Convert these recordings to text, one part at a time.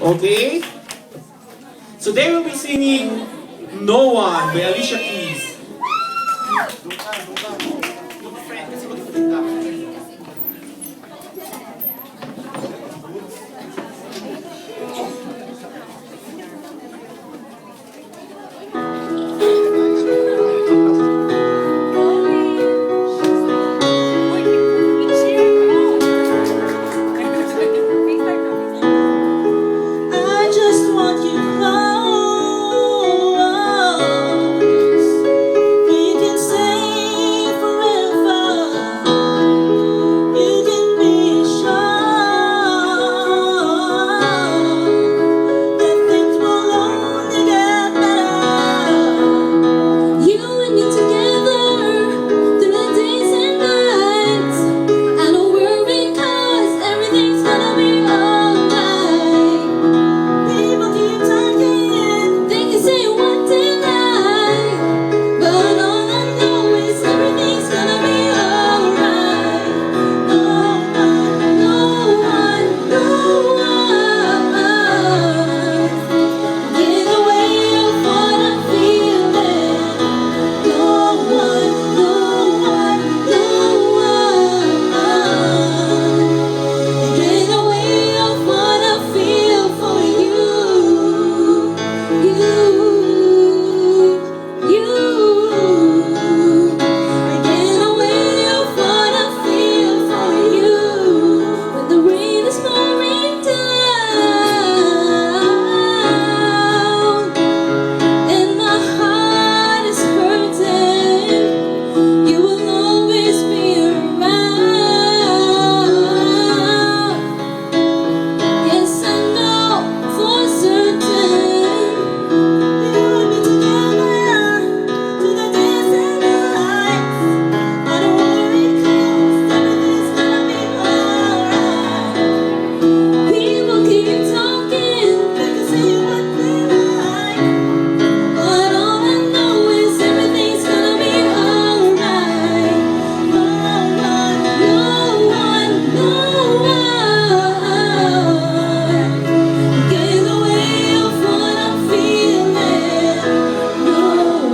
Okay? So they will be singing No One by Alicia Keys. I just want you close. We can stay forever. You can be sure that things will only get better. You and me together through the days and nights. I don't worry 'cause everything's gonna be alright. People keep talking, they can say what they like, but all I know is everything's gonna be alright. No one, no one, no one get away of what I'm feeling. No one, no one, no one get away of what I feel for you. Get away of what I feel for you. When the rain is pouring down and my heart is hurting, you will always be around. Yes, I know for certain. You and me together through the days and nights. I don't worry 'cause everything's gonna be alright. People keep talking, they can say what they like, but all I know is everything's gonna be alright. No one, no one, no one get away of what I'm feeling. No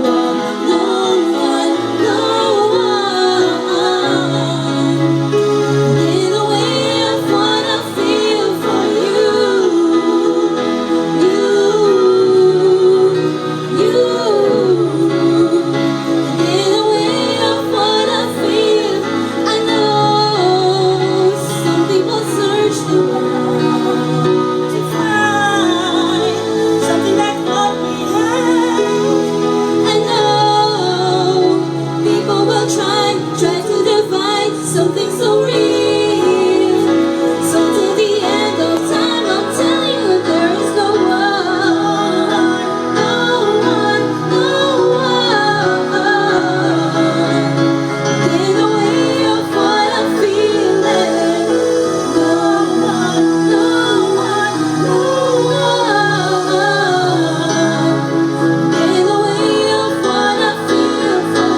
one, no one, no one get away of what I feel for you. Get away of what I feel. I know some people search the world to find something like what we have. I know people will try to divide something so real. So till the end of time, I'm telling you, there is no one, no one, no one get away of what I'm feeling. No one, no one, no one get away of what I feel for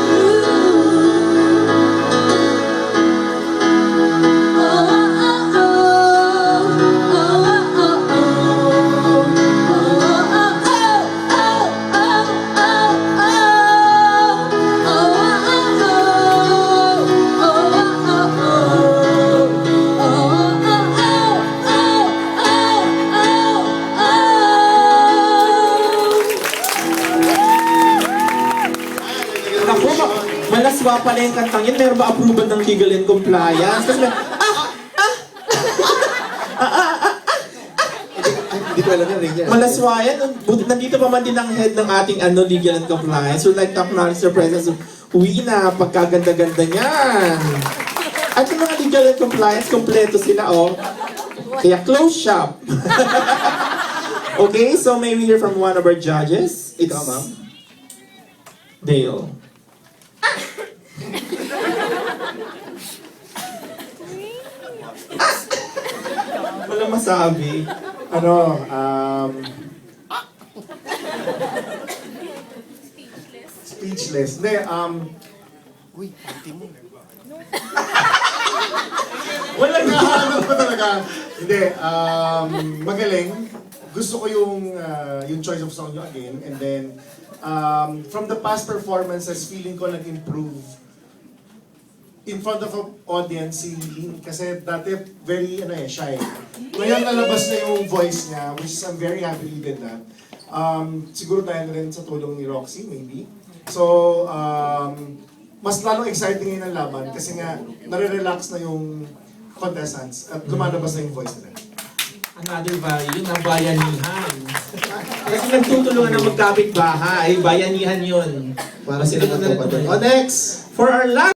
Naku, malaswa pala yung kantang yun. Meron ba approval ng legal and compliance? Kasi Hindi ko alam yung ring niya. malaswa yan. Nandito pa man din ang head ng ating legal and compliance. So like to acknowledge the presence of Wina. Pagkaganda-ganda niyan. At yung mga legal and compliance, kompleto sila, oh. Kaya close shop. Okay, so may we hear from one of our judges? It's Ikaw, ma'am. Dale. Wala masabi. Speechless. Hindi, Walang Nakahanap ko talaga. Hindi, magaling. gusto ko yung choice of song nyo again. And then, from the past performances, feeling ko nag-improve in front of an audience si Lin. Kasi dati, very shy. Ngayon nalabas na yung voice niya, which is I'm very happy he did that. Siguro dahil na rin sa tulong ni Roxy, maybe. So, mas lalong exciting ngayon ang laban kasi nga, nare-relax na yung contestants at lumalabas na yung voice nila. Another value, yun ang bayanihan. Kasi nagtutulungan ng magkapit bahay, bayanihan yun. Para sila magkapatid. O next! For our last